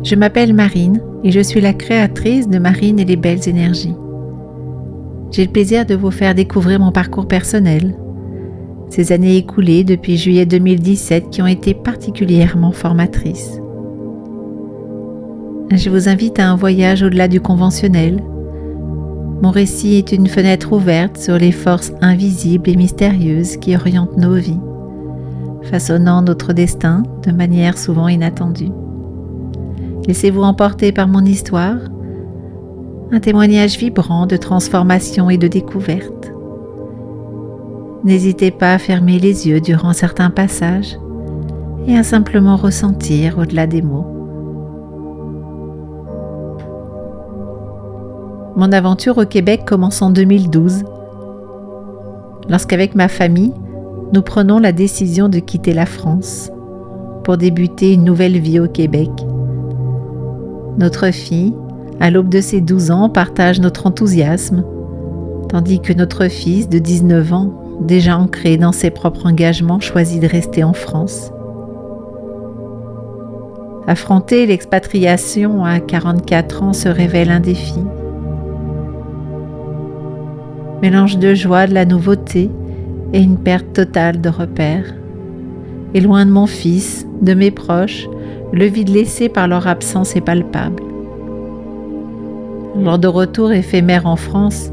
Je m'appelle Marine et je suis la créatrice de Marine et les belles énergies. J'ai le plaisir de vous faire découvrir mon parcours personnel, ces années écoulées depuis juillet 2017 qui ont été particulièrement formatrices. Je vous invite à un voyage au-delà du conventionnel. Mon récit est une fenêtre ouverte sur les forces invisibles et mystérieuses qui orientent nos vies, façonnant notre destin de manière souvent inattendue. Laissez-vous emporter par mon histoire, un témoignage vibrant de transformation et de découverte. N'hésitez pas à fermer les yeux durant certains passages et à simplement ressentir au-delà des mots. Mon aventure au Québec commence en 2012, lorsqu'avec ma famille, nous prenons la décision de quitter la France pour débuter une nouvelle vie au Québec. Notre fille, à l'aube de ses 12 ans, partage notre enthousiasme, tandis que notre fils de 19 ans, déjà ancré dans ses propres engagements, choisit de rester en France. Affronter l'expatriation à 44 ans se révèle un défi. Mélange de joie, de la nouveauté et une perte totale de repères. Et loin de mon fils, de mes proches, le vide laissé par leur absence est palpable. Lors de retour éphémère en France,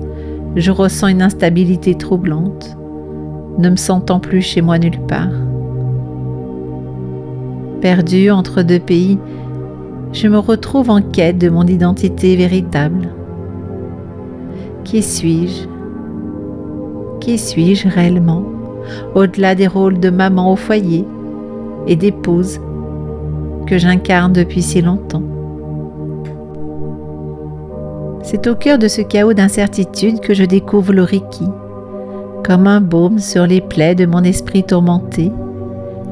je ressens une instabilité troublante, ne me sentant plus chez moi nulle part. Perdu entre deux pays, je me retrouve en quête de mon identité véritable. Qui suis-je ? Qui suis-je réellement, au-delà des rôles de maman au foyer et d'épouse que j'incarne depuis si longtemps? C'est au cœur de ce chaos d'incertitude que je découvre le Reiki. Comme un baume sur les plaies de mon esprit tourmenté,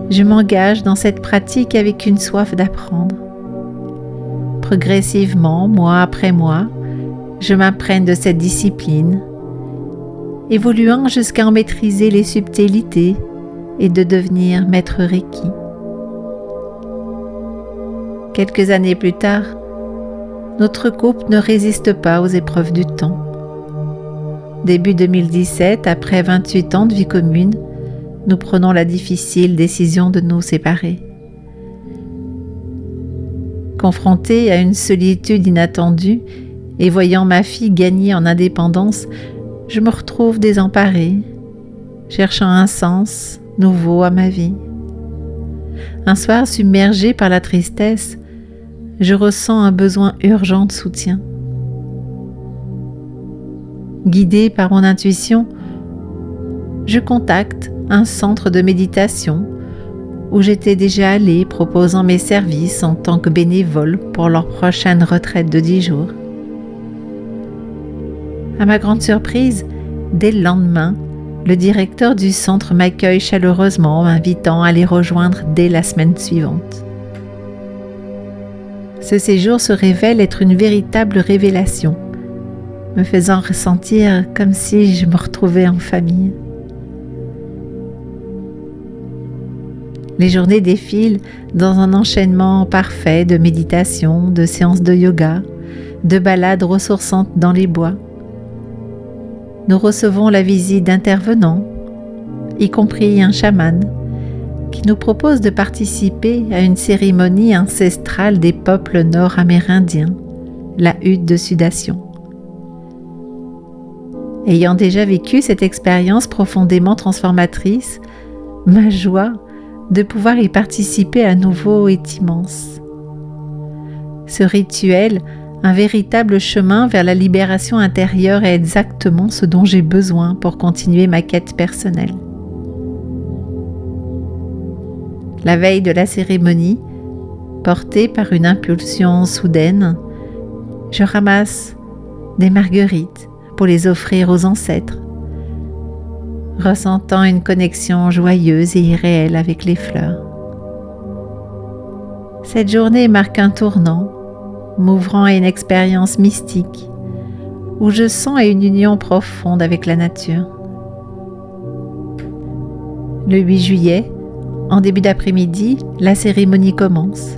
je m'engage dans cette pratique avec une soif d'apprendre. Progressivement, mois après mois, je m'imprègne de cette discipline, évoluant jusqu'à en maîtriser les subtilités et de devenir maître Reiki. Quelques années plus tard, notre couple ne résiste pas aux épreuves du temps. Début 2017, après 28 ans de vie commune, nous prenons la difficile décision de nous séparer. Confrontée à une solitude inattendue et voyant ma fille gagner en indépendance, je me retrouve désemparée, cherchant un sens nouveau à ma vie. Un soir, submergée par la tristesse, je ressens un besoin urgent de soutien. Guidée par mon intuition, je contacte un centre de méditation où j'étais déjà allée proposant mes services en tant que bénévole pour leur prochaine retraite de 10 jours. À ma grande surprise, dès le lendemain, le directeur du centre m'accueille chaleureusement, m'invitant à les rejoindre dès la semaine suivante. Ce séjour se révèle être une véritable révélation, me faisant ressentir comme si je me retrouvais en famille. Les journées défilent dans un enchaînement parfait de méditation, de séances de yoga, de balades ressourçantes dans les bois. Nous recevons la visite d'intervenants, y compris un chaman, qui nous propose de participer à une cérémonie ancestrale des peuples nord-amérindiens, la hutte de sudation. Ayant déjà vécu cette expérience profondément transformatrice, ma joie de pouvoir y participer à nouveau est immense. Ce rituel, un véritable chemin vers la libération intérieure, est exactement ce dont j'ai besoin pour continuer ma quête personnelle. La veille de la cérémonie, portée par une impulsion soudaine, je ramasse des marguerites pour les offrir aux ancêtres, ressentant une connexion joyeuse et irréelle avec les fleurs. Cette journée marque un tournant, m'ouvrant à une expérience mystique où je sens une union profonde avec la nature. Le 8 juillet, en début d'après-midi, la cérémonie commence.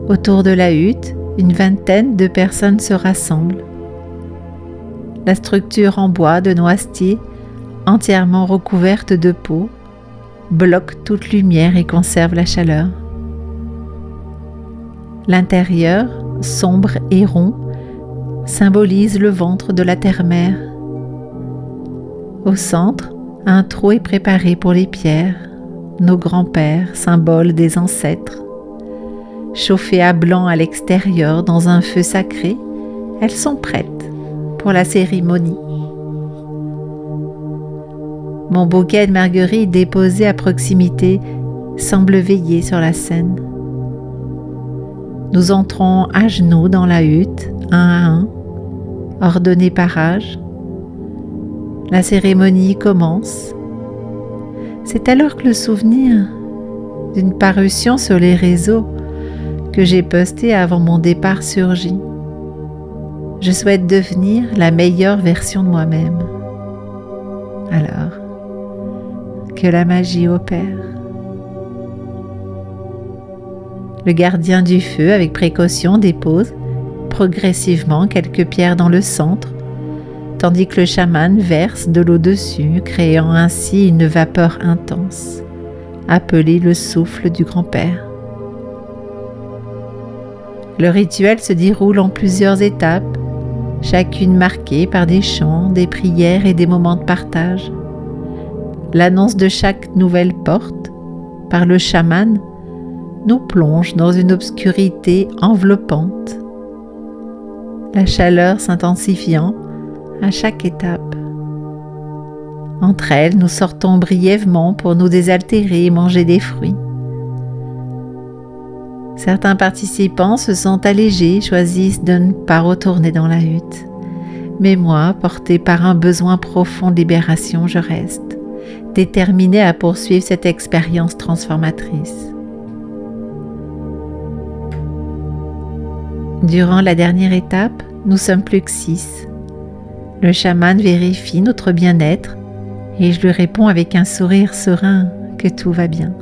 Autour de la hutte, une vingtaine de personnes se rassemblent. La structure en bois de noisetier, entièrement recouverte de peau, bloque toute lumière et conserve la chaleur. L'intérieur, sombre et rond, symbolise le ventre de la terre-mère. Au centre, un trou est préparé pour les pierres, nos grands-pères, symboles des ancêtres. Chauffées à blanc à l'extérieur dans un feu sacré, elles sont prêtes pour la cérémonie. Mon bouquet de marguerites déposé à proximité semble veiller sur la scène. Nous entrons à genoux dans la hutte, un à un, ordonnés par âge. La cérémonie commence. C'est alors que le souvenir d'une parution sur les réseaux que j'ai postée avant mon départ surgit. Je souhaite devenir la meilleure version de moi-même. Alors, que la magie opère. Le gardien du feu, avec précaution, dépose progressivement quelques pierres dans le centre, tandis que le chaman verse de l'eau dessus, créant ainsi une vapeur intense, appelée le souffle du grand-père. Le rituel se déroule en plusieurs étapes, chacune marquée par des chants, des prières et des moments de partage. L'annonce de chaque nouvelle porte, par le chaman, nous plonge dans une obscurité enveloppante, la chaleur s'intensifiant à chaque étape. Entre elles, nous sortons brièvement pour nous désaltérer et manger des fruits. Certains participants se sentent allégés, choisissent de ne pas retourner dans la hutte. Mais moi, porté par un besoin profond de libération, je reste, déterminée à poursuivre cette expérience transformatrice. Durant la dernière étape, nous sommes plus que 6. Le chaman vérifie notre bien-être et je lui réponds avec un sourire serein que tout va bien.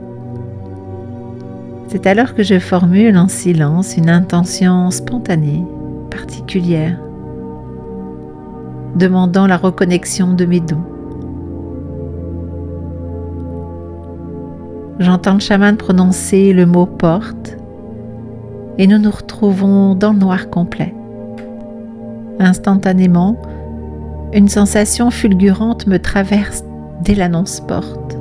C'est alors que je formule en silence une intention spontanée, particulière, demandant la reconnexion de mes dons. J'entends le chaman prononcer le mot « porte » et nous nous retrouvons dans le noir complet. Instantanément, une sensation fulgurante me traverse dès l'annonce « porte ».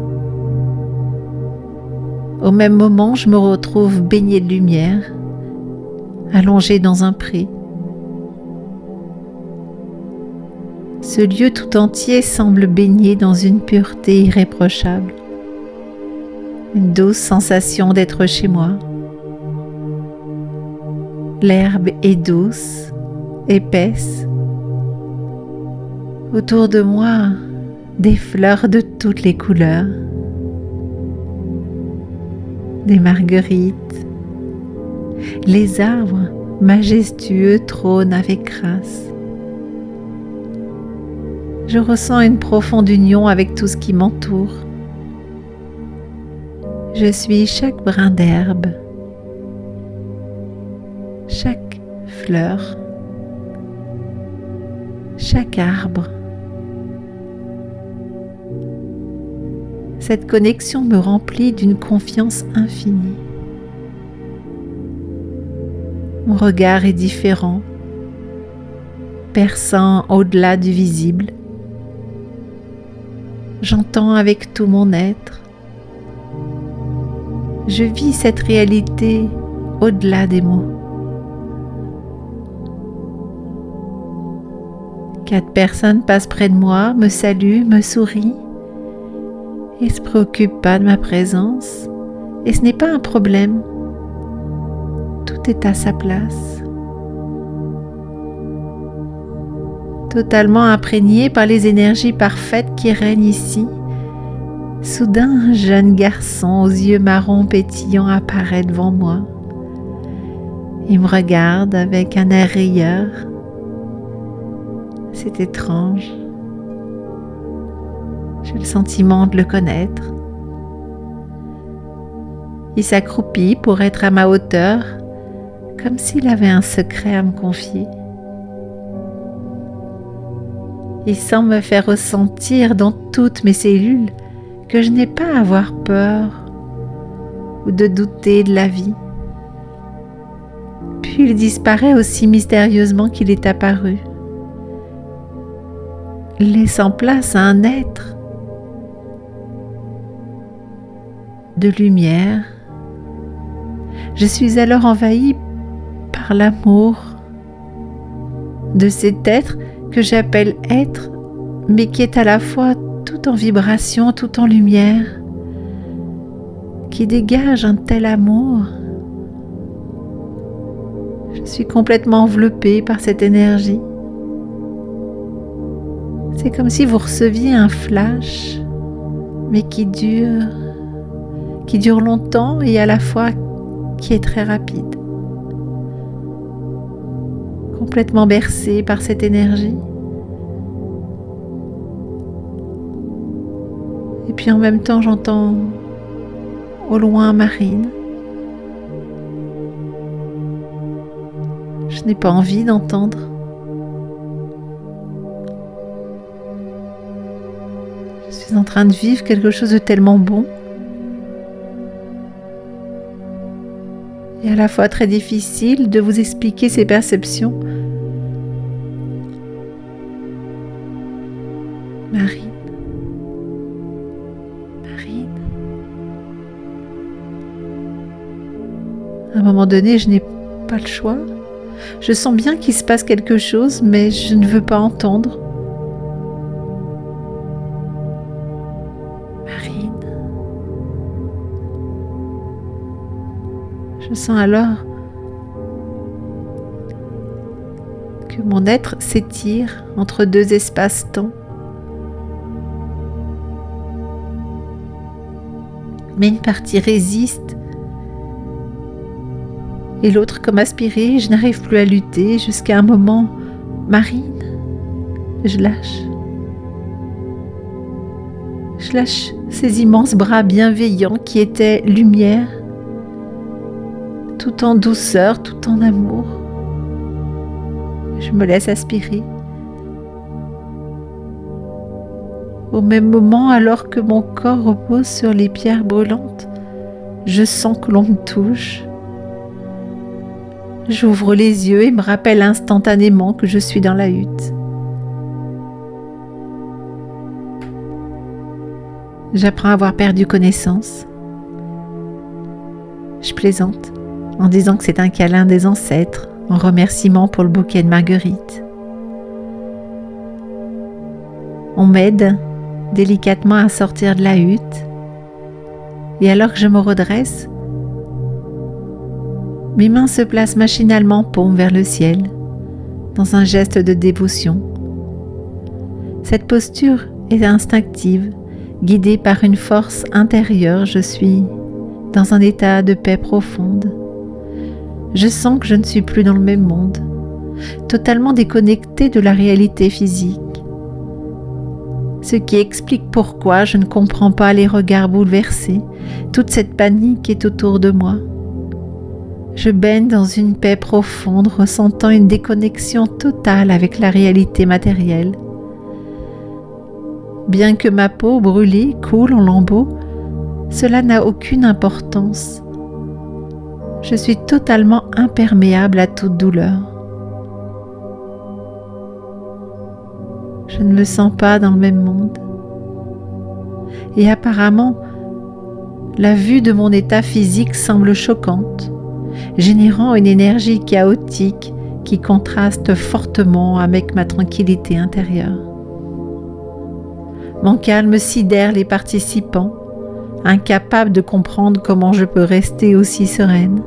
Au même moment, je me retrouve baignée de lumière, allongée dans un pré. Ce lieu tout entier semble baigné dans une pureté irréprochable. Une douce sensation d'être chez moi. L'herbe est douce, épaisse. Autour de moi, des fleurs de toutes les couleurs. Des marguerites. Les arbres majestueux trônent avec grâce. Je ressens une profonde union avec tout ce qui m'entoure. Je suis chaque brin d'herbe, chaque fleur, chaque arbre. Cette connexion me remplit d'une confiance infinie. Mon regard est différent, perçant au-delà du visible. J'entends avec tout mon être. Je vis cette réalité au-delà des mots. 4 personnes passent près de moi, me saluent, me sourient et ne se préoccupent pas de ma présence. Et ce n'est pas un problème. Tout est à sa place. Totalement imprégné par les énergies parfaites qui règnent ici, soudain un jeune garçon aux yeux marrons pétillants apparaît devant moi. Il me regarde avec un air rieur. C'est étrange. J'ai le sentiment de le connaître. Il s'accroupit pour être à ma hauteur, comme s'il avait un secret à me confier. Il semble me faire ressentir dans toutes mes cellules que je n'ai pas à avoir peur ou de douter de la vie. Puis il disparaît aussi mystérieusement qu'il est apparu, laissant place à un être de lumière. Je suis alors envahie par l'amour de cet être que j'appelle être, mais qui est à la fois tout en vibration, tout en lumière, qui dégage un tel amour. Je suis complètement enveloppée par cette énergie. C'est comme si vous receviez un flash, mais qui dure longtemps et à la fois qui est très rapide. Complètement bercée par cette énergie. Et puis en même temps, j'entends au loin Marine. Je n'ai pas envie d'entendre. Je suis en train de vivre quelque chose de tellement bon et à la fois très difficile de vous expliquer ces perceptions. Marine. À un moment donné, je n'ai pas le choix. Je sens bien qu'il se passe quelque chose, mais je ne veux pas entendre. Marine. Je sens alors que mon être s'étire entre deux espaces-temps. Mais une partie résiste et l'autre, comme aspirée, je n'arrive plus à lutter jusqu'à un moment, Marine, je lâche. Je lâche ces immenses bras bienveillants qui étaient lumière, tout en douceur, tout en amour. Je me laisse aspirer. Au même moment, alors que mon corps repose sur les pierres brûlantes, je sens que l'on me touche. J'ouvre les yeux et me rappelle instantanément que je suis dans la hutte. J'apprends à avoir perdu connaissance. Je plaisante en disant que c'est un câlin des ancêtres, en remerciement pour le bouquet de marguerites. On m'aide délicatement à sortir de la hutte, et alors que je me redresse, mes mains se placent machinalement paume vers le ciel, dans un geste de dévotion. Cette posture est instinctive, guidée par une force intérieure. Je suis dans un état de paix profonde. Je sens que je ne suis plus dans le même monde, totalement déconnectée de la réalité physique. Ce qui explique pourquoi je ne comprends pas les regards bouleversés, toute cette panique est autour de moi. Je baigne dans une paix profonde, ressentant une déconnexion totale avec la réalité matérielle. Bien que ma peau brûlée coule en lambeaux, cela n'a aucune importance. Je suis totalement imperméable à toute douleur. Je ne me sens pas dans le même monde. Et apparemment, la vue de mon état physique semble choquante, générant une énergie chaotique qui contraste fortement avec ma tranquillité intérieure. Mon calme sidère les participants, incapables de comprendre comment je peux rester aussi sereine.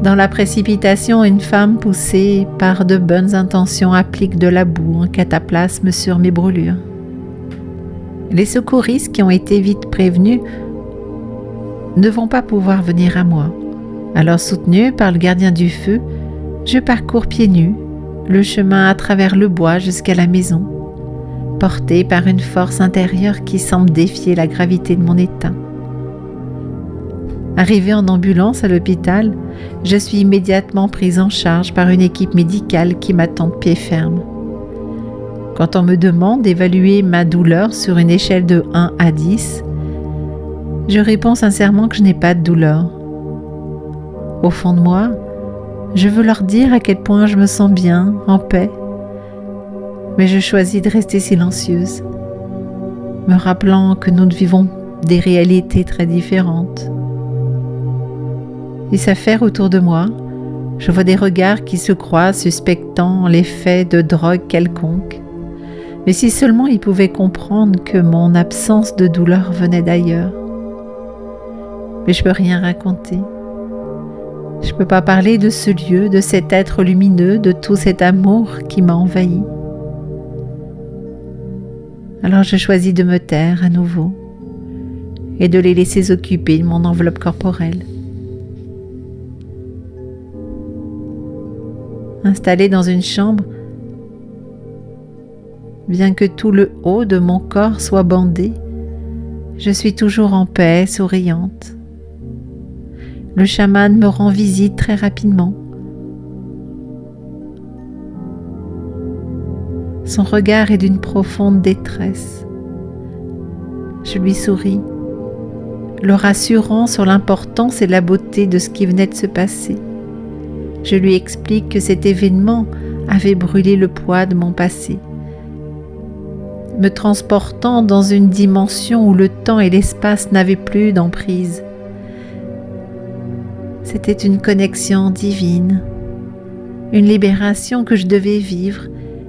Dans la précipitation, une femme poussée par de bonnes intentions applique de la boue en cataplasme sur mes brûlures. Les secouristes qui ont été vite prévenus ne vont pas pouvoir venir à moi. Alors, soutenue par le gardien du feu, je parcours pieds nus le chemin à travers le bois jusqu'à la maison, portée par une force intérieure qui semble défier la gravité de mon état. Arrivée en ambulance à l'hôpital, je suis immédiatement prise en charge par une équipe médicale qui m'attend de pied ferme. Quand on me demande d'évaluer ma douleur sur une échelle de 1 à 10, je réponds sincèrement que je n'ai pas de douleur. Au fond de moi, je veux leur dire à quel point je me sens bien, en paix, mais je choisis de rester silencieuse, me rappelant que nous vivons des réalités très différentes. Il s'affaire autour de moi, je vois des regards qui se croisent suspectant l'effet de drogue quelconque, mais si seulement ils pouvaient comprendre que mon absence de douleur venait d'ailleurs. Mais je ne peux rien raconter. Je ne peux pas parler de ce lieu, de cet être lumineux, de tout cet amour qui m'a envahi. Alors je choisis de me taire à nouveau et de les laisser s'occuper de mon enveloppe corporelle. Installée dans une chambre, bien que tout le haut de mon corps soit bandé, je suis toujours en paix, souriante. Le chaman me rend visite très rapidement. Son regard est d'une profonde détresse. Je lui souris, le rassurant sur l'importance et la beauté de ce qui venait de se passer. Je lui explique que cet événement avait brûlé le poids de mon passé, me transportant dans une dimension où le temps et l'espace n'avaient plus d'emprise. C'était une connexion divine, une libération que je devais vivre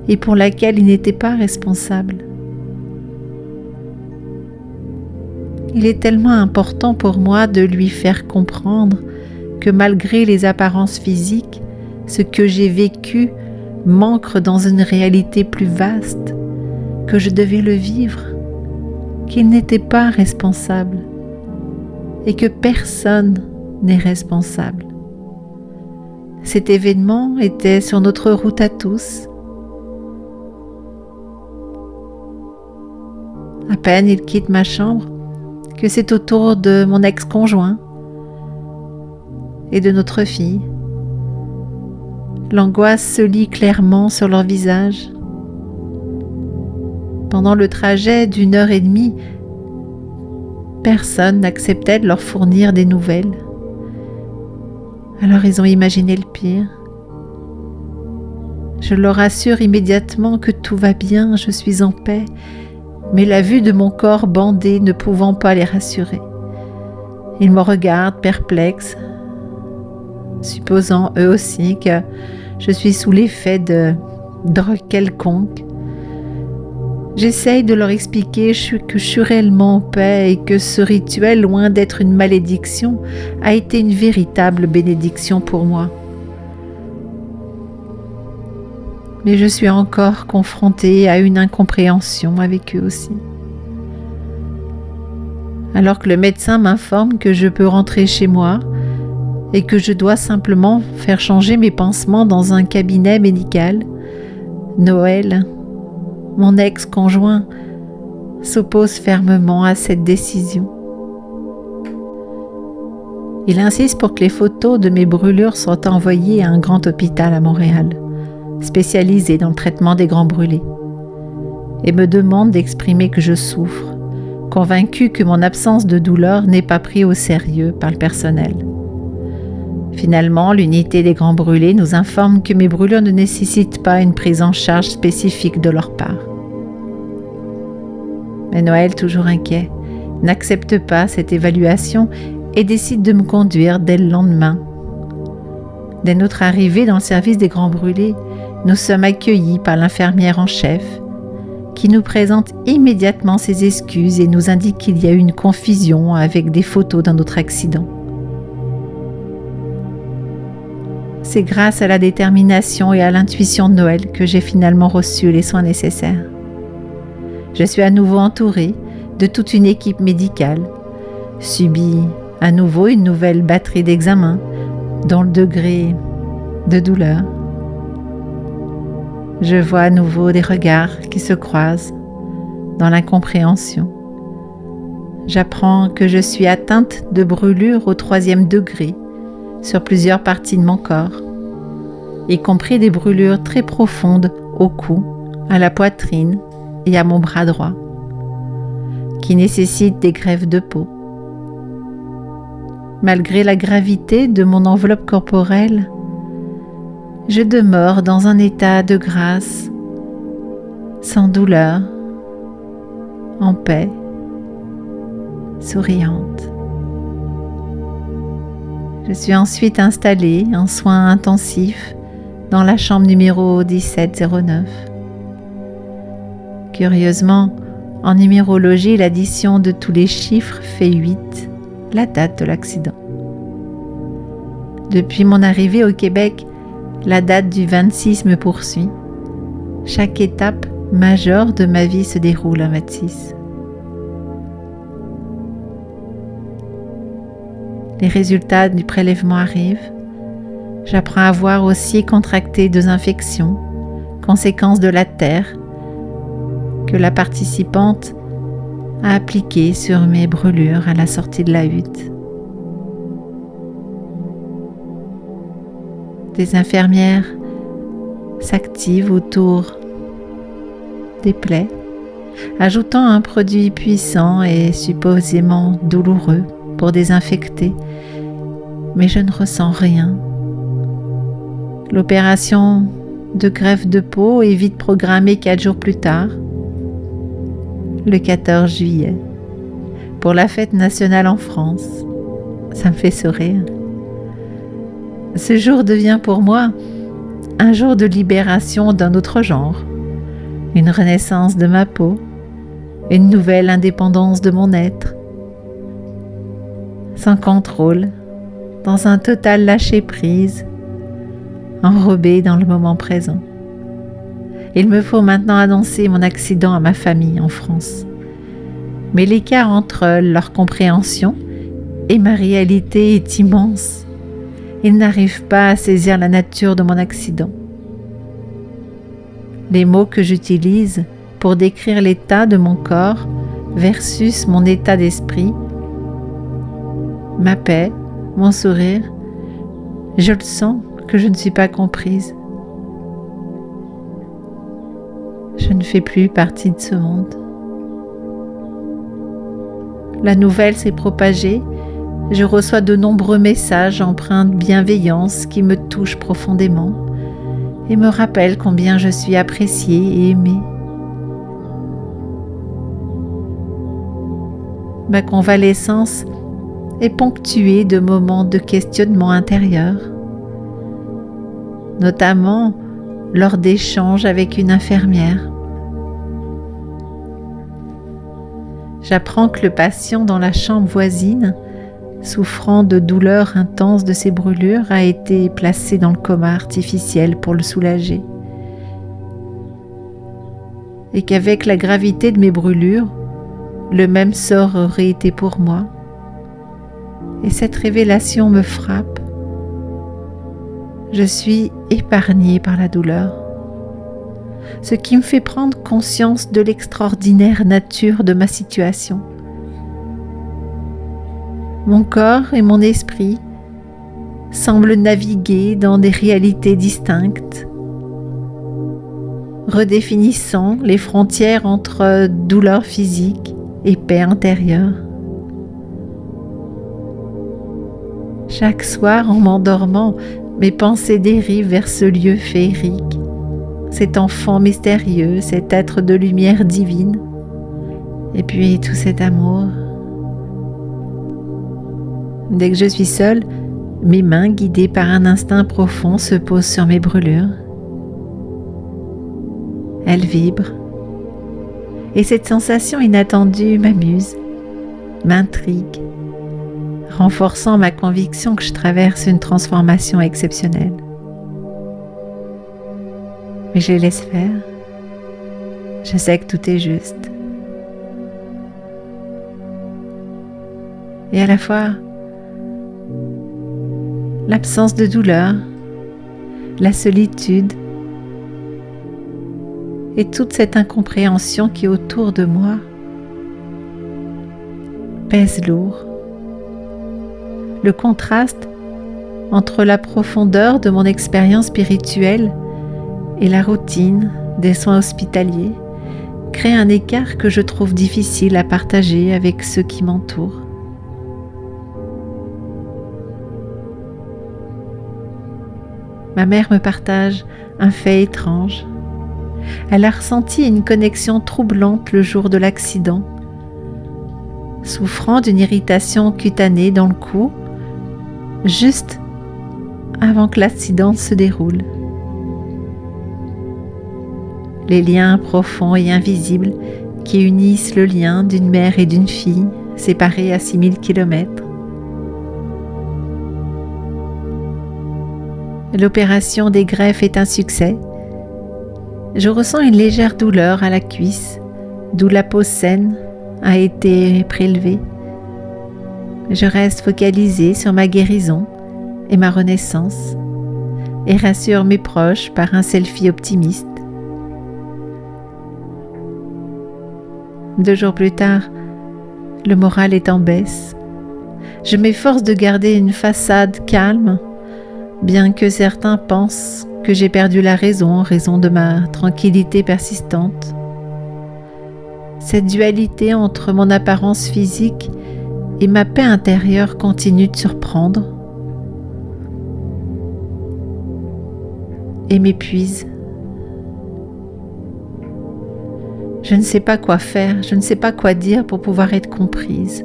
et pour laquelle il n'était pas responsable. Il est tellement important pour moi de lui faire comprendre que malgré les apparences physiques, ce que j'ai vécu m'ancre dans une réalité plus vaste, que je devais le vivre, qu'il n'était pas responsable et que personne n'est responsable. Cet événement était sur notre route à tous. À peine il quitte ma chambre que c'est au tour de mon ex-conjoint et de notre fille. L'angoisse se lit clairement sur leur visage. Pendant le trajet d'1 heure et demie, personne n'acceptait de leur fournir des nouvelles. Alors ils ont imaginé le pire. Je leur assure immédiatement que tout va bien, je suis en paix, mais la vue de mon corps bandé ne pouvant pas les rassurer. Ils me regardent perplexes, supposant eux aussi que je suis sous l'effet de drogue quelconque. J'essaye de leur expliquer que je suis réellement en paix et que ce rituel, loin d'être une malédiction, a été une véritable bénédiction pour moi. Mais je suis encore confrontée à une incompréhension avec eux aussi. Alors que le médecin m'informe que je peux rentrer chez moi et que je dois simplement faire changer mes pansements dans un cabinet médical, Noël, mon ex-conjoint, s'oppose fermement à cette décision. Il insiste pour que les photos de mes brûlures soient envoyées à un grand hôpital à Montréal, spécialisé dans le traitement des grands brûlés, et me demande d'exprimer que je souffre, convaincu que mon absence de douleur n'est pas prise au sérieux par le personnel. Finalement, l'unité des grands brûlés nous informe que mes brûlures ne nécessitent pas une prise en charge spécifique de leur part. Mais Noël, toujours inquiet, n'accepte pas cette évaluation et décide de me conduire dès le lendemain. Dès notre arrivée dans le service des grands brûlés, nous sommes accueillis par l'infirmière en chef, qui nous présente immédiatement ses excuses et nous indique qu'il y a eu une confusion avec des photos d'un autre accident. C'est grâce à la détermination et à l'intuition de Noël que j'ai finalement reçu les soins nécessaires. Je suis à nouveau entourée de toute une équipe médicale, subis à nouveau une nouvelle batterie d'examens dont le degré de douleur. Je vois à nouveau des regards qui se croisent dans l'incompréhension. J'apprends que je suis atteinte de brûlures au 3e degré sur plusieurs parties de mon corps, y compris des brûlures très profondes au cou, à la poitrine et à mon bras droit, qui nécessitent des greffes de peau. Malgré la gravité de mon enveloppe corporelle, je demeure dans un état de grâce, sans douleur, en paix, souriante. Je suis ensuite installée en soins intensifs dans la chambre numéro 1709. Curieusement, en numérologie, l'addition de tous les chiffres fait 8, la date de l'accident. Depuis mon arrivée au Québec, la date du 26 me poursuit. Chaque étape majeure de ma vie se déroule un 26. Les résultats du prélèvement arrivent. J'apprends à voir aussi contracter 2 infections, conséquence de la terre que la participante a appliquée sur mes brûlures à la sortie de la hutte. Des infirmières s'activent autour des plaies, ajoutant un produit puissant et supposément douloureux pour désinfecter, mais je ne ressens rien. L'opération de greffe de peau est vite programmée 4 jours plus tard, le 14 juillet, pour la fête nationale en France. Ça me fait sourire. Ce jour devient pour moi un jour de libération d'un autre genre, une renaissance de ma peau, une nouvelle indépendance de mon être, sans contrôle, dans un total lâcher-prise, enrobé dans le moment présent. Il me faut maintenant annoncer mon accident à ma famille en France. Mais l'écart entre leur compréhension et ma réalité est immense. Ils n'arrivent pas à saisir la nature de mon accident. Les mots que j'utilise pour décrire l'état de mon corps versus mon état d'esprit, ma paix, mon sourire, je le sens que je ne suis pas comprise. Je ne fais plus partie de ce monde. La nouvelle s'est propagée. Je reçois de nombreux messages empreints de bienveillance qui me touchent profondément et me rappellent combien je suis appréciée et aimée. Ma convalescence est ponctuée de moments de questionnement intérieur, notamment lors d'échanges avec une infirmière. J'apprends que le patient dans la chambre voisine, souffrant de douleurs intenses de ses brûlures, a été placé dans le coma artificiel pour le soulager. Et qu'avec la gravité de mes brûlures, le même sort aurait été pour moi. Et cette révélation me frappe. Je suis épargnée par la douleur, ce qui me fait prendre conscience de l'extraordinaire nature de ma situation. Mon corps et mon esprit semblent naviguer dans des réalités distinctes, redéfinissant les frontières entre douleur physique et paix intérieure. Chaque soir, en m'endormant, mes pensées dérivent vers ce lieu féerique, cet enfant mystérieux, cet être de lumière divine, et puis tout cet amour. Dès que je suis seule, mes mains, guidées par un instinct profond, se posent sur mes brûlures. Elles vibrent, et cette sensation inattendue m'amuse, m'intrigue, renforçant ma conviction que je traverse une transformation exceptionnelle. Mais je les laisse faire. Je sais que tout est juste. Et à la fois, l'absence de douleur, la solitude et toute cette incompréhension qui est autour de moi pèse lourd. Le contraste entre la profondeur de mon expérience spirituelle et la routine des soins hospitaliers crée un écart que je trouve difficile à partager avec ceux qui m'entourent. Ma mère me partage un fait étrange. Elle a ressenti une connexion troublante le jour de l'accident, souffrant d'une irritation cutanée dans le cou, juste avant que l'accident se déroule. Les liens profonds et invisibles qui unissent le lien d'une mère et d'une fille séparées à 6000 km. L'opération des greffes est un succès. Je ressens une légère douleur à la cuisse, d'où la peau saine a été prélevée. Je reste focalisée sur ma guérison et ma renaissance et rassure mes proches par un selfie optimiste. 2 jours plus tard, le moral est en baisse. Je m'efforce de garder une façade calme, bien que certains pensent que j'ai perdu la raison en raison de ma tranquillité persistante. Cette dualité entre mon apparence physique et ma paix intérieure continue de surprendre et m'épuise. Je ne sais pas quoi faire, je ne sais pas quoi dire pour pouvoir être comprise.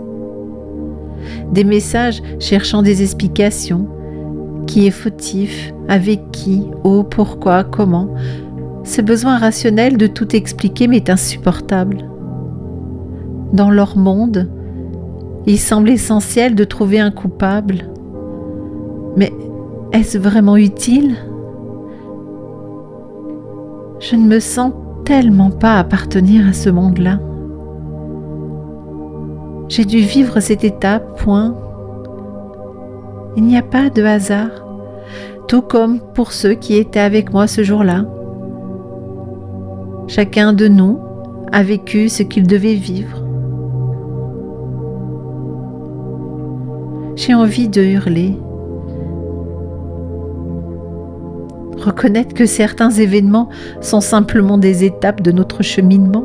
Des messages cherchant des explications. Qui est fautif, avec qui, où, pourquoi, comment. Ce besoin rationnel de tout expliquer m'est insupportable. Dans leur monde, il semble essentiel de trouver un coupable. Mais est-ce vraiment utile ? Je ne me sens tellement pas appartenir à ce monde-là. J'ai dû vivre cette étape, point. Il n'y a pas de hasard, tout comme pour ceux qui étaient avec moi ce jour-là. Chacun de nous a vécu ce qu'il devait vivre. J'ai envie de hurler. Reconnaître que certains événements sont simplement des étapes de notre cheminement,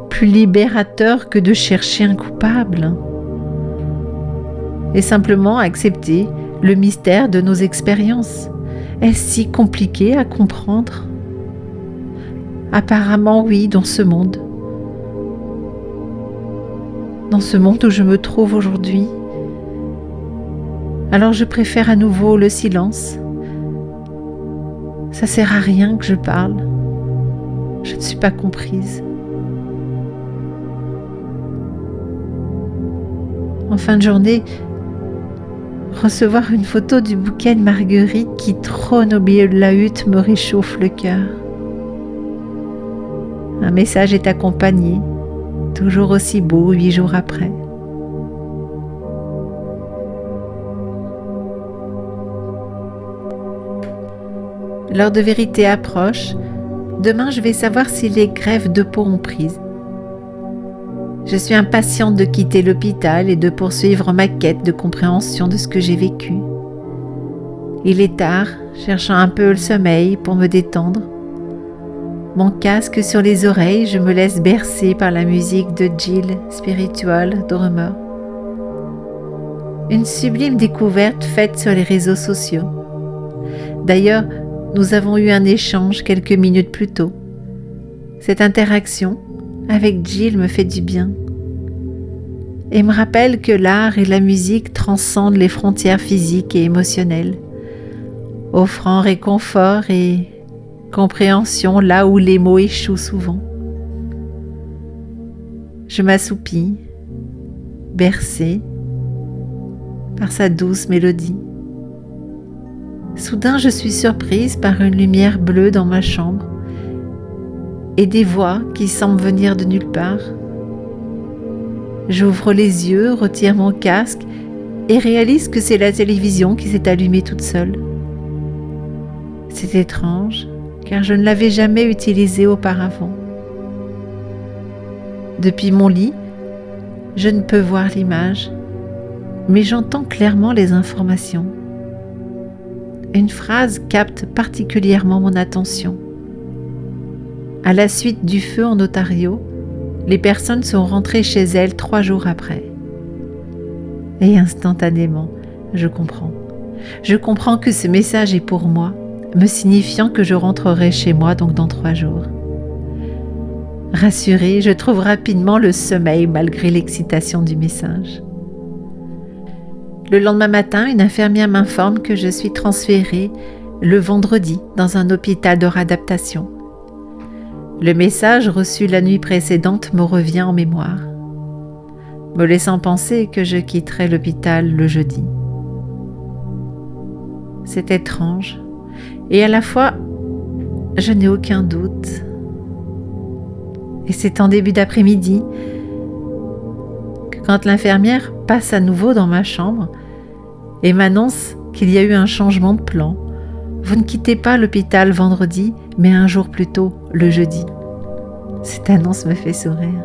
plus libérateurs que de chercher un coupable. Et simplement accepter le mystère de nos expériences. Est-ce si compliqué à comprendre ? Apparemment oui, dans ce monde. Dans ce monde où je me trouve aujourd'hui. Alors je préfère à nouveau le silence. Ça sert à rien que je parle. Je ne suis pas comprise. En fin de journée, recevoir une photo du bouquet de marguerites qui trône au milieu de la hutte me réchauffe le cœur. Un message est accompagné, toujours aussi beau 8 jours après. L'heure de vérité approche. Demain, je vais savoir si les greffes de peau ont prise. Je suis impatiente de quitter l'hôpital et de poursuivre ma quête de compréhension de ce que j'ai vécu. Il est tard, cherchant un peu le sommeil pour me détendre. Mon casque sur les oreilles, je me laisse bercer par la musique de Jill, Spiritual Drummer. Une sublime découverte faite sur les réseaux sociaux. D'ailleurs, nous avons eu un échange quelques minutes plus tôt. Cette interaction avec Jill me fait du bien et me rappelle que l'art et la musique transcendent les frontières physiques et émotionnelles, offrant réconfort et compréhension là où les mots échouent souvent. Je m'assoupis, bercée par sa douce mélodie. Soudain, je suis surprise par une lumière bleue dans ma chambre et des voix qui semblent venir de nulle part. J'ouvre les yeux, retire mon casque et réalise que c'est la télévision qui s'est allumée toute seule. C'est étrange, car je ne l'avais jamais utilisée auparavant. Depuis mon lit, Je ne peux voir l'image, mais j'entends clairement les informations. Une phrase capte particulièrement mon attention. À la suite du feu en Ontario, les personnes sont rentrées chez elles 3 jours après. Et instantanément, je comprends. Je comprends que ce message est pour moi, me signifiant que je rentrerai chez moi donc dans 3 jours. Rassurée, je trouve rapidement le sommeil malgré l'excitation du message. Le lendemain matin, une infirmière m'informe que je suis transférée le vendredi dans un hôpital de réadaptation. Le message reçu la nuit précédente me revient en mémoire, me laissant penser que je quitterai l'hôpital le jeudi. C'est étrange et à la fois, je n'ai aucun doute. Et c'est en début d'après-midi que quand l'infirmière passe à nouveau dans ma chambre et m'annonce qu'il y a eu un changement de plan, vous ne quittez pas l'hôpital vendredi, mais un jour plus tôt, le jeudi. Cette annonce me fait sourire.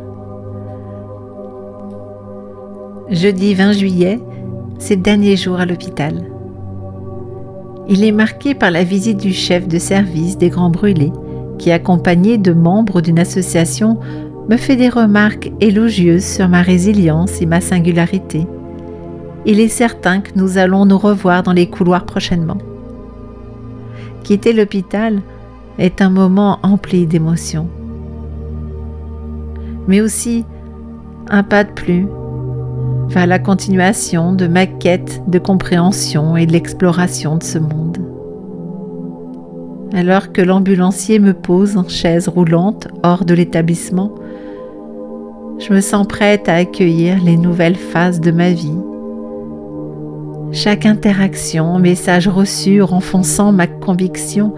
Jeudi 20 juillet, c'est le dernier jour à l'hôpital. Il est marqué par la visite du chef de service des Grands Brûlés, qui, accompagné de membres d'une association, me fait des remarques élogieuses sur ma résilience et ma singularité. Il est certain que nous allons nous revoir dans les couloirs prochainement. Quitter l'hôpital est un moment empli d'émotions, mais aussi un pas de plus vers la continuation de ma quête de compréhension et de l'exploration de ce monde. Alors que l'ambulancier me pose en chaise roulante hors de l'établissement, je me sens prête à accueillir les nouvelles phases de ma vie. Chaque interaction, message reçu renforçant ma conviction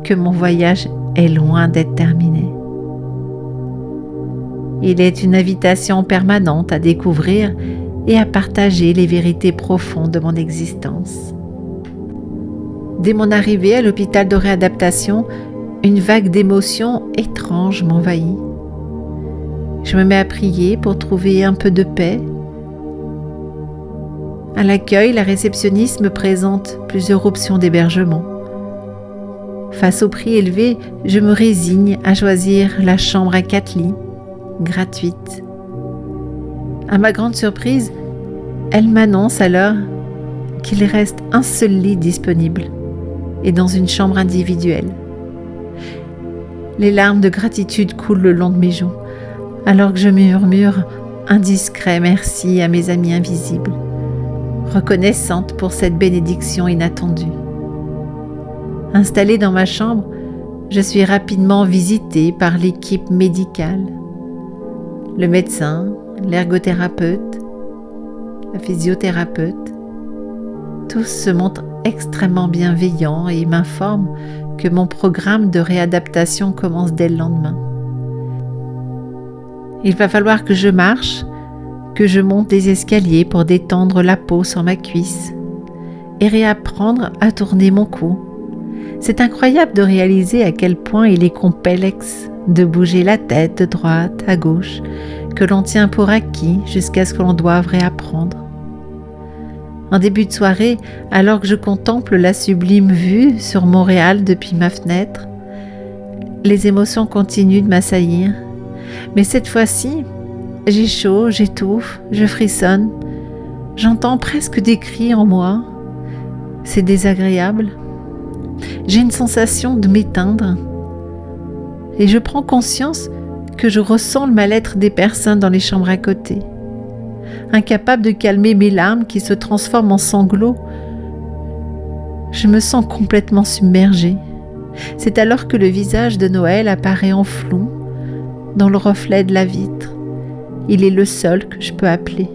que mon voyage est loin d'être terminé. Il est une invitation permanente à découvrir et à partager les vérités profondes de mon existence. Dès mon arrivée à l'hôpital de réadaptation, une vague d'émotions étranges m'envahit. Je me mets à prier pour trouver un peu de paix. À l'accueil, la réceptionniste me présente plusieurs options d'hébergement. Face au prix élevé, je me résigne à choisir la chambre à 4 lits, gratuite. À ma grande surprise, elle m'annonce alors qu'il reste un seul lit disponible et dans une chambre individuelle. Les larmes de gratitude coulent le long de mes joues, alors que je murmure un discret merci à mes amis invisibles, reconnaissante pour cette bénédiction inattendue. Installée dans ma chambre, je suis rapidement visitée par l'équipe médicale. Le médecin, l'ergothérapeute, la physiothérapeute, tous se montrent extrêmement bienveillants et m'informent que mon programme de réadaptation commence dès le lendemain. Il va falloir que je marche, que je monte des escaliers pour détendre la peau sur ma cuisse et réapprendre à tourner mon cou. C'est incroyable de réaliser à quel point il est complexe de bouger la tête de droite à gauche, que l'on tient pour acquis jusqu'à ce que l'on doive réapprendre. En début de soirée, alors que je contemple la sublime vue sur Montréal depuis ma fenêtre, les émotions continuent de m'assaillir. Mais cette fois-ci, j'ai chaud, j'étouffe, je frissonne. J'entends presque des cris en moi. C'est désagréable. J'ai une sensation de m'éteindre. Et je prends conscience que je ressens le mal-être des personnes dans les chambres à côté. Incapable de calmer mes larmes qui se transforment en sanglots, je me sens complètement submergée. C'est alors que le visage de Noël apparaît en flou dans le reflet de la vitre. Il est le seul que je peux appeler.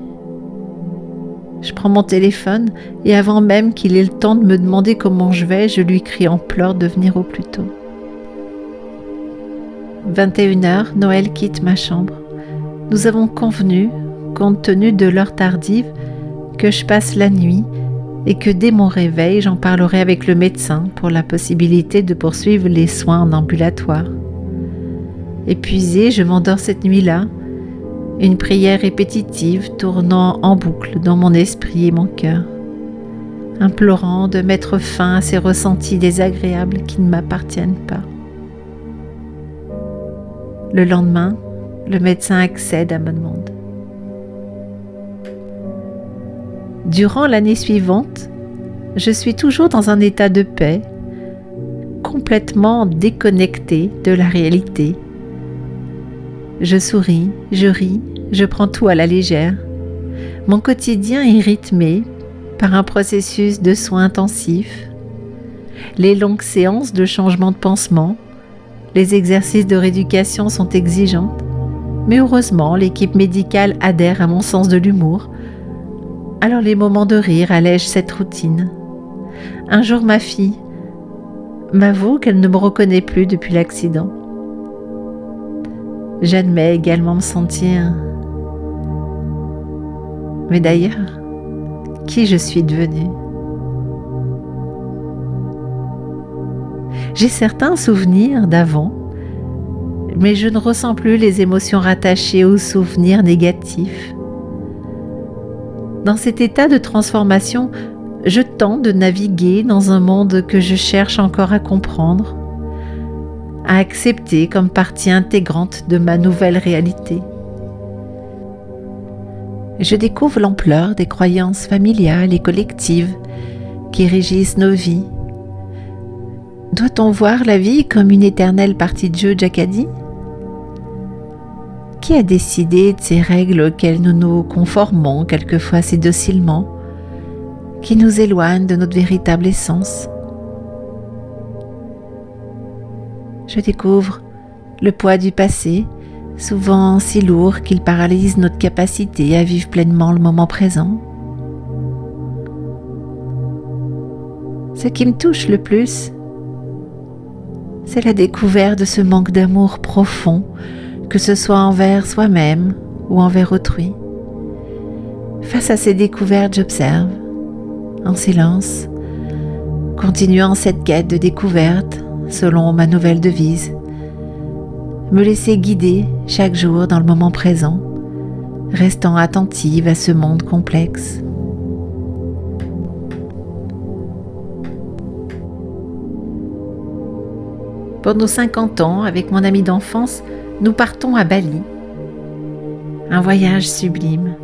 Je prends mon téléphone et avant même qu'il ait le temps de me demander comment je vais, je lui crie en pleurs de venir au plus tôt. 21h, Noël quitte ma chambre. Nous avons convenu, compte tenu de l'heure tardive, que je passe la nuit et que dès mon réveil, j'en parlerai avec le médecin pour la possibilité de poursuivre les soins en ambulatoire. Épuisée, je m'endors cette nuit-là une prière répétitive tournant en boucle dans mon esprit et mon cœur, implorant de mettre fin à ces ressentis désagréables qui ne m'appartiennent pas. Le lendemain, le médecin accède à ma demande. Durant l'année suivante, je suis toujours dans un état de paix, complètement déconnecté de la réalité. Je souris, je ris, je prends tout à la légère. Mon quotidien est rythmé par un processus de soins intensifs, les longues séances de changement de pansement, les exercices de rééducation sont exigeants, mais heureusement l'équipe médicale adhère à mon sens de l'humour, alors les moments de rire allègent cette routine. Un jour ma fille m'avoue qu'elle ne me reconnaît plus depuis l'accident. J'admets également me sentir... Mais d'ailleurs, qui je suis devenue? J'ai certains souvenirs d'avant, mais je ne ressens plus les émotions rattachées aux souvenirs négatifs. Dans cet état de transformation, je tente de naviguer dans un monde que je cherche encore à comprendre, à accepter comme partie intégrante de ma nouvelle réalité. Je découvre l'ampleur des croyances familiales et collectives qui régissent nos vies. Doit-on voir la vie comme une éternelle partie de jeu Jacadi? Qui a décidé de ces règles auxquelles nous nous conformons quelquefois si docilement, qui nous éloignent de notre véritable essence? Je découvre le poids du passé, souvent si lourd qu'il paralyse notre capacité à vivre pleinement le moment présent. Ce qui me touche le plus, c'est la découverte de ce manque d'amour profond, que ce soit envers soi-même ou envers autrui. Face à ces découvertes, j'observe, en silence, continuant cette quête de découverte selon ma nouvelle devise, me laisser guider chaque jour dans le moment présent, restant attentive à ce monde complexe. Pour nos 50 ans, avec mon ami d'enfance, nous partons à Bali. Un voyage sublime,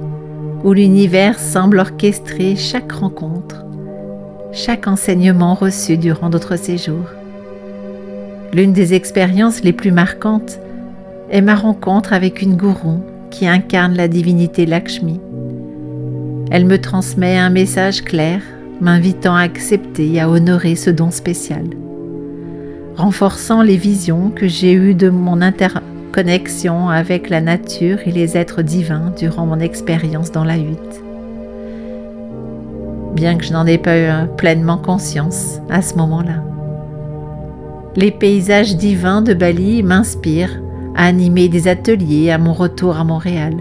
où l'univers semble orchestrer chaque rencontre, chaque enseignement reçu durant notre séjour. L'une des expériences les plus marquantes est ma rencontre avec une gourou qui incarne la divinité Lakshmi. Elle me transmet un message clair, m'invitant à accepter et à honorer ce don spécial, renforçant les visions que j'ai eues de mon interconnexion avec la nature et les êtres divins durant mon expérience dans la hutte. Bien que je n'en ai pas eu pleinement conscience à ce moment-là. Les paysages divins de Bali m'inspirent à animer des ateliers à mon retour à Montréal.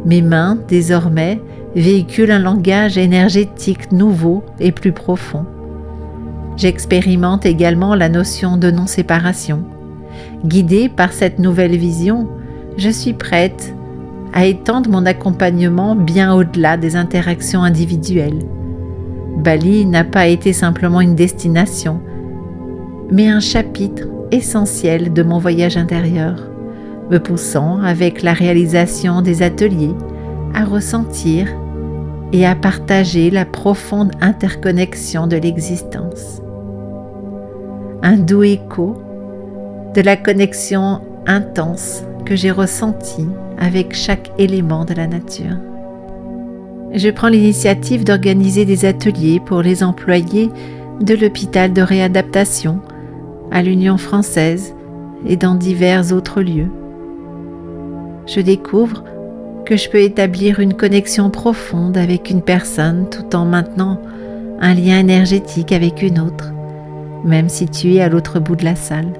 Mes mains, désormais, véhiculent un langage énergétique nouveau et plus profond. J'expérimente également la notion de non-séparation. Guidée par cette nouvelle vision, je suis prête à étendre mon accompagnement bien au-delà des interactions individuelles. Bali n'a pas été simplement une destination, mais un chapitre essentiel de mon voyage intérieur, me poussant avec la réalisation des ateliers à ressentir et à partager la profonde interconnexion de l'existence. Un doux écho de la connexion intense que j'ai ressentie avec chaque élément de la nature. Je prends l'initiative d'organiser des ateliers pour les employés de l'hôpital de réadaptation à l'Union française et dans divers autres lieux. Je découvre que je peux établir une connexion profonde avec une personne tout en maintenant un lien énergétique avec une autre, même située à l'autre bout de la salle.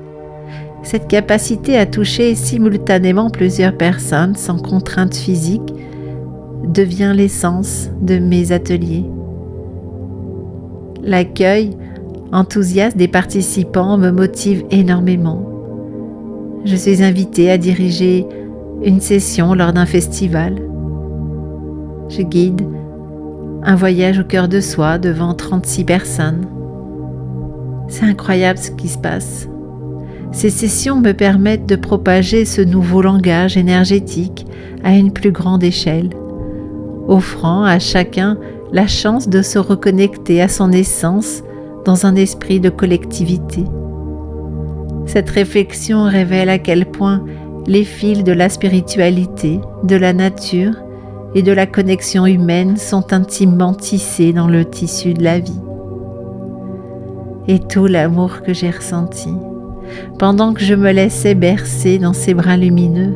Cette capacité à toucher simultanément plusieurs personnes sans contrainte physique devient l'essence de mes ateliers. L'accueil enthousiaste des participants me motive énormément. Je suis invitée à diriger une session lors d'un festival. Je guide un voyage au cœur de soi devant 36 personnes. C'est incroyable ce qui se passe. Ces sessions me permettent de propager ce nouveau langage énergétique à une plus grande échelle, offrant à chacun la chance de se reconnecter à son essence dans un esprit de collectivité. Cette réflexion révèle à quel point les fils de la spiritualité, de la nature et de la connexion humaine sont intimement tissés dans le tissu de la vie. Et tout l'amour que j'ai ressenti, pendant que je me laissais bercer dans ces bras lumineux,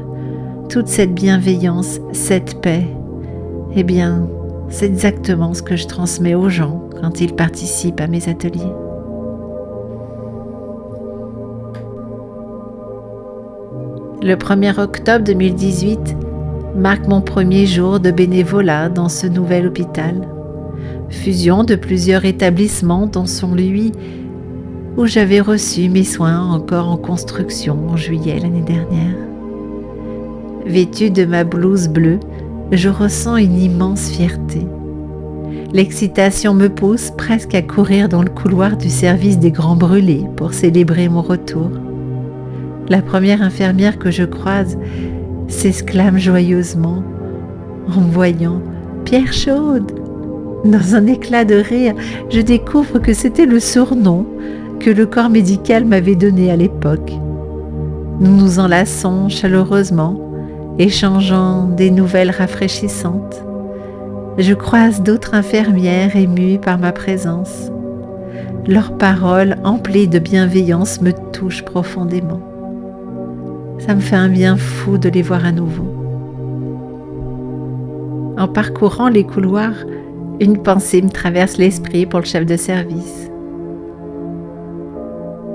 toute cette bienveillance, cette paix, eh bien, c'est exactement ce que je transmets aux gens quand ils participent à mes ateliers. Le 1er octobre 2018 marque mon premier jour de bénévolat dans ce nouvel hôpital. Fusion de plusieurs établissements dont celui où j'avais reçu mes soins encore en construction en juillet l'année dernière. Vêtue de ma blouse bleue, je ressens une immense fierté. L'excitation me pousse presque à courir dans le couloir du service des grands brûlés pour célébrer mon retour. La première infirmière que je croise s'exclame joyeusement en me voyant « Pierre Chaude !» Dans un éclat de rire, je découvre que c'était le surnom que le corps médical m'avait donné à l'époque. Nous nous enlaçons chaleureusement, échangeant des nouvelles rafraîchissantes. Je croise d'autres infirmières émues par ma présence. Leurs paroles emplies de bienveillance me touchent profondément. Ça me fait un bien fou de les voir à nouveau. En parcourant les couloirs, une pensée me traverse l'esprit pour le chef de service.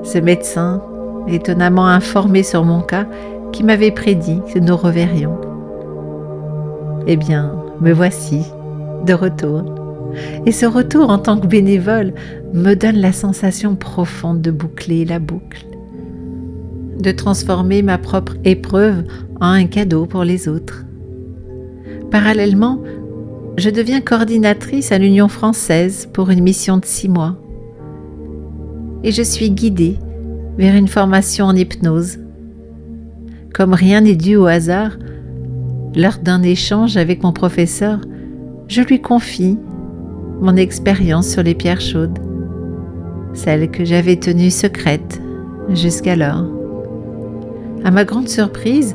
Ce médecin, étonnamment informé sur mon cas, qui m'avait prédit que nous reverrions. Eh bien, me voici, de retour. Et ce retour en tant que bénévole me donne la sensation profonde de boucler la boucle, de transformer ma propre épreuve en un cadeau pour les autres. Parallèlement, je deviens coordinatrice à l'Union française pour une mission de 6 mois. Et je suis guidée vers une formation en hypnose. Comme rien n'est dû au hasard, lors d'un échange avec mon professeur, je lui confie mon expérience sur les pierres chaudes, celle que j'avais tenue secrète jusqu'alors. À ma grande surprise,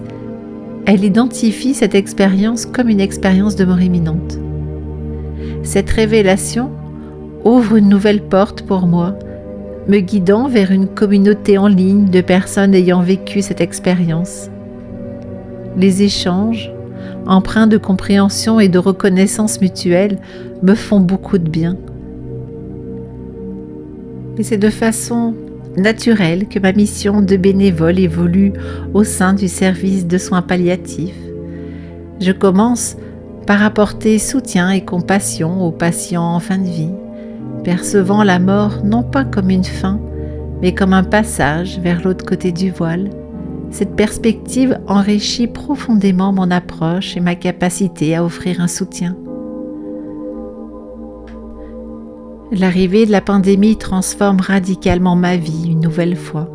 elle identifie cette expérience comme une expérience de mort imminente. Cette révélation ouvre une nouvelle porte pour moi, me guidant vers une communauté en ligne de personnes ayant vécu cette expérience. Les échanges, empreints de compréhension et de reconnaissance mutuelle, me font beaucoup de bien. Et c'est de façon naturelle que ma mission de bénévole évolue au sein du service de soins palliatifs. Je commence par apporter soutien et compassion aux patients en fin de vie, percevant la mort non pas comme une fin, mais comme un passage vers l'autre côté du voile. Cette perspective enrichit profondément mon approche et ma capacité à offrir un soutien. L'arrivée de la pandémie transforme radicalement ma vie une nouvelle fois.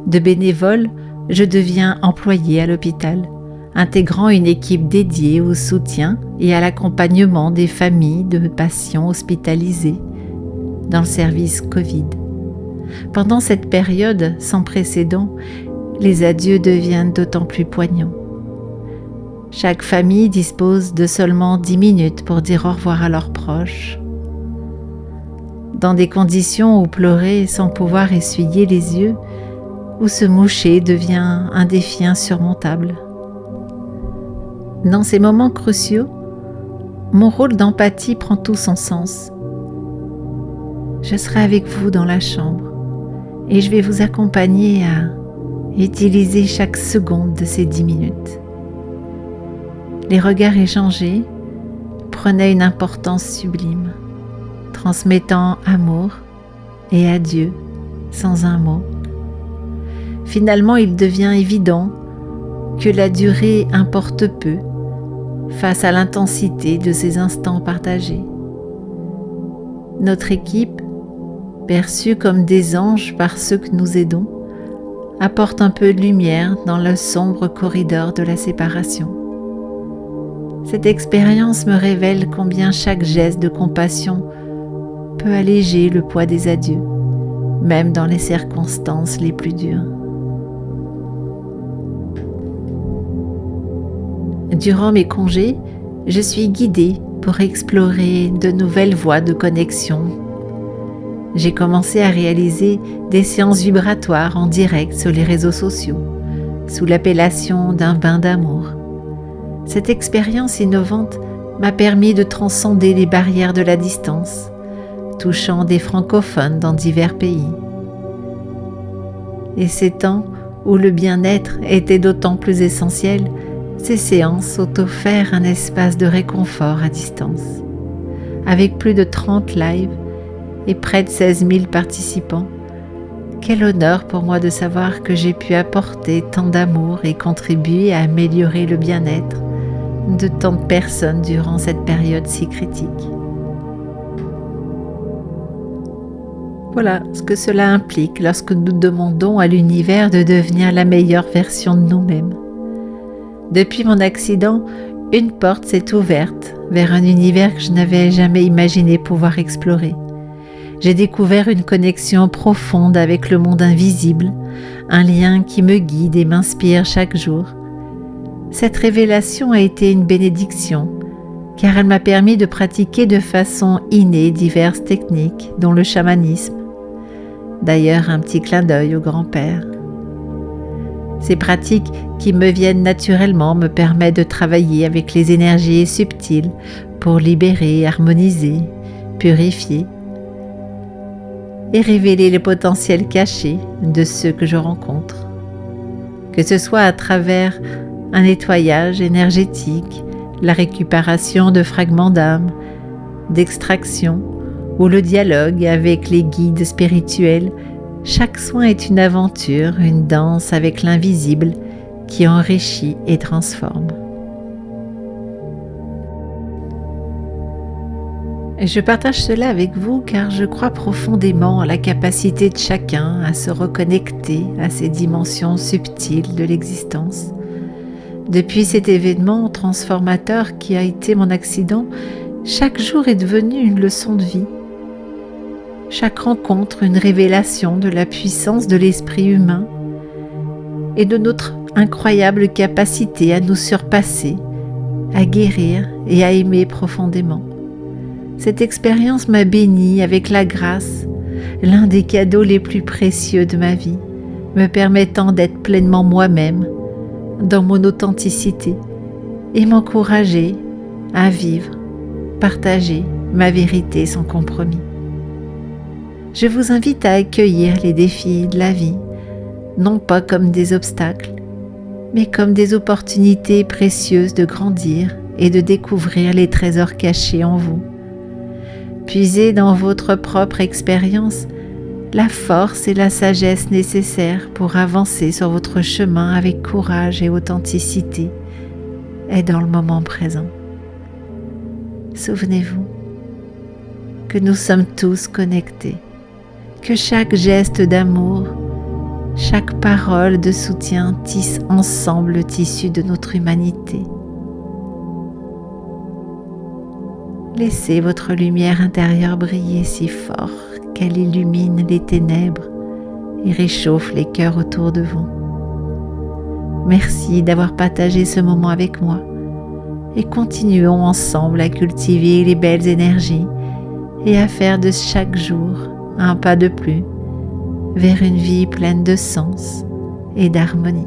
De bénévole, je deviens employée à l'hôpital, intégrant une équipe dédiée au soutien et à l'accompagnement des familles de patients hospitalisés dans le service Covid. Pendant cette période sans précédent, les adieux deviennent d'autant plus poignants. Chaque famille dispose de seulement 10 minutes pour dire au revoir à leurs proches. Dans des conditions où pleurer sans pouvoir essuyer les yeux, où se moucher devient un défi insurmontable. Dans ces moments cruciaux, mon rôle d'empathie prend tout son sens. Je serai avec vous dans la chambre et je vais vous accompagner à utiliser chaque seconde de ces 10 minutes. Les regards échangés prenaient une importance sublime, transmettant amour et adieu sans un mot. Finalement, il devient évident que la durée importe peu face à l'intensité de ces instants partagés. Notre équipe, perçue comme des anges par ceux que nous aidons, apporte un peu de lumière dans le sombre corridor de la séparation. Cette expérience me révèle combien chaque geste de compassion peut alléger le poids des adieux, même dans les circonstances les plus dures. Durant mes congés, je suis guidée pour explorer de nouvelles voies de connexion. J'ai commencé à réaliser des séances vibratoires en direct sur les réseaux sociaux, sous l'appellation d'un bain d'amour. Cette expérience innovante m'a permis de transcender les barrières de la distance, touchant des francophones dans divers pays. Et ces temps où le bien-être était d'autant plus essentiel, ces séances ont offert un espace de réconfort à distance. Avec plus de 30 lives et près de 16 000 participants, quel honneur pour moi de savoir que j'ai pu apporter tant d'amour et contribuer à améliorer le bien-être de tant de personnes durant cette période si critique. Voilà ce que cela implique lorsque nous demandons à l'univers de devenir la meilleure version de nous-mêmes. Depuis mon accident, une porte s'est ouverte vers un univers que je n'avais jamais imaginé pouvoir explorer. J'ai découvert une connexion profonde avec le monde invisible, un lien qui me guide et m'inspire chaque jour. Cette révélation a été une bénédiction, car elle m'a permis de pratiquer de façon innée diverses techniques, dont le chamanisme. D'ailleurs, un petit clin d'œil au grand-père. Ces pratiques qui me viennent naturellement me permettent de travailler avec les énergies subtiles pour libérer, harmoniser, purifier et révéler les potentiels cachés de ceux que je rencontre. Que ce soit à travers un nettoyage énergétique, la récupération de fragments d'âme, d'extraction ou le dialogue avec les guides spirituels, chaque soin est une aventure, une danse avec l'invisible qui enrichit et transforme. Et je partage cela avec vous car je crois profondément à la capacité de chacun à se reconnecter à ces dimensions subtiles de l'existence. Depuis cet événement transformateur qui a été mon accident, chaque jour est devenu une leçon de vie. Chaque rencontre, une révélation de la puissance de l'esprit humain et de notre incroyable capacité à nous surpasser, à guérir et à aimer profondément. Cette expérience m'a bénie avec la grâce, l'un des cadeaux les plus précieux de ma vie, me permettant d'être pleinement moi-même, dans mon authenticité, et m'encourager à vivre, partager ma vérité sans compromis. Je vous invite à accueillir les défis de la vie, non pas comme des obstacles, mais comme des opportunités précieuses de grandir et de découvrir les trésors cachés en vous. Puisez dans votre propre expérience la force et la sagesse nécessaires pour avancer sur votre chemin avec courage et authenticité et dans le moment présent. Souvenez-vous que nous sommes tous connectés, que chaque geste d'amour, chaque parole de soutien tisse ensemble le tissu de notre humanité. Laissez votre lumière intérieure briller si fort qu'elle illumine les ténèbres et réchauffe les cœurs autour de vous. Merci d'avoir partagé ce moment avec moi et continuons ensemble à cultiver les belles énergies et à faire de chaque jour un pas de plus vers une vie pleine de sens et d'harmonie.